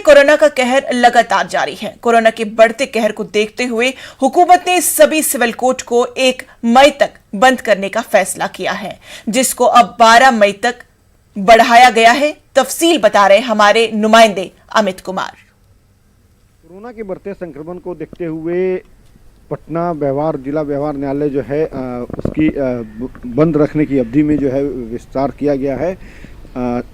Corona का कहर लगातार जारी है। कोरोना के बढ़ते कहर को देखते हुए हुकूमत ने सभी सिविल कोर्ट को 1 मई तक बंद करने का फैसला किया है, जिसको अब 12 मई तक बढ़ाया गया है। तफसील बता रहे हमारे नुमाइंदे अमित कुमार। कोरोना के बढ़ते संक्रमण को देखते हुए पटना व्यवहार जिला व्यवहार न्यायालय जो है उसकी बंद रखने की अवधि में जो है विस्तार किया गया है।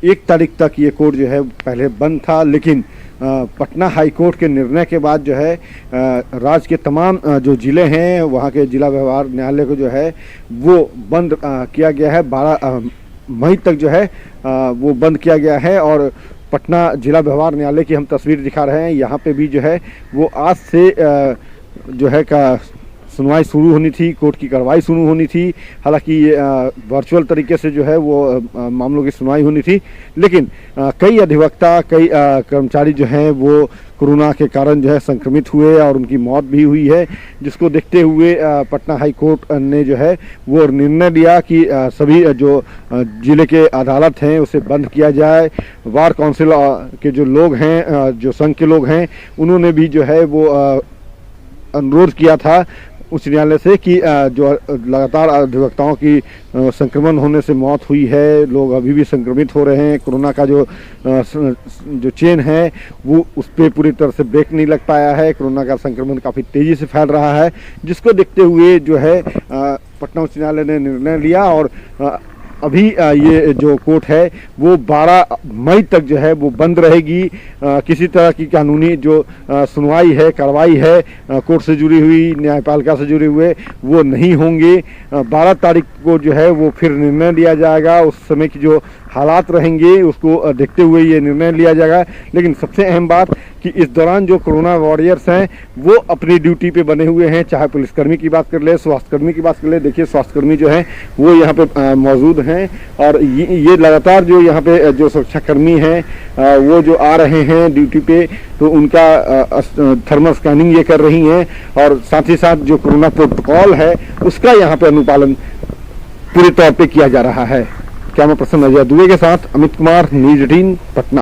1 तारीख तक ये कोर्ट जो है पहले बंद था, लेकिन पटना हाई कोर्ट के निर्णय के बाद जो है राज्य के तमाम जो ज़िले हैं वहाँ के जिला व्यवहार न्यायालय को जो है वो बंद किया गया है। 12 मई तक जो है वो बंद किया गया है। और पटना जिला व्यवहार न्यायालय की हम तस्वीर दिखा रहे हैं। यहाँ पे भी जो है वो आज से जो है का सुनवाई शुरू होनी थी, कोर्ट की कार्रवाई शुरू होनी थी। हालांकि वर्चुअल तरीके से जो है वो मामलों की सुनवाई होनी थी, लेकिन कई अधिवक्ता कई कर्मचारी जो हैं वो कोरोना के कारण जो है संक्रमित हुए और उनकी मौत भी हुई है, जिसको देखते हुए पटना हाई कोर्ट ने जो है वो निर्णय लिया कि सभी जो जिले के अदालत हैं उसे बंद किया जाए। बार काउंसिल के जो लोग हैं, जो संघ के लोग हैं, उन्होंने भी जो है वो अनुरोध किया था उच्च न्यायालय से कि जो लगातार अधिवक्ताओं की संक्रमण होने से मौत हुई है, लोग अभी भी संक्रमित हो रहे हैं, कोरोना का जो चेन है वो उस पर पूरी तरह से ब्रेक नहीं लग पाया है। कोरोना का संक्रमण काफ़ी तेज़ी से फैल रहा है, जिसको देखते हुए जो है पटना उच्च न्यायालय ने निर्णय लिया। और अभी ये जो कोर्ट है वो 12 मई तक जो है वो बंद रहेगी। किसी तरह की कानूनी जो सुनवाई है, कार्रवाई है कोर्ट से जुड़ी हुई, न्यायपालिका से जुड़े हुए, वो नहीं होंगे। 12 तारीख को जो है वो फिर निर्णय लिया जाएगा। उस समय की जो हालात रहेंगे उसको देखते हुए ये निर्णय लिया जाएगा। लेकिन सबसे अहम बात कि इस दौरान जो कोरोना वॉरियर्स हैं वो अपनी ड्यूटी पे बने हुए हैं, चाहे पुलिसकर्मी की बात कर ले, स्वास्थ्यकर्मी की बात कर ले। देखिए स्वास्थ्यकर्मी जो हैं वो यहाँ पे मौजूद हैं और ये लगातार जो यहाँ पे जो सुरक्षाकर्मी हैं वो जो आ रहे हैं ड्यूटी पे, तो उनका थर्मल स्कैनिंग ये कर रही हैं और साथ ही साथ जो कोरोना प्रोटोकॉल है उसका यहाँ पे अनुपालन पूरे तौर पे किया जा रहा है। कैमरा पर्सन अजय दुबे के साथ अमित कुमार, न्यूज़ 18 पटना।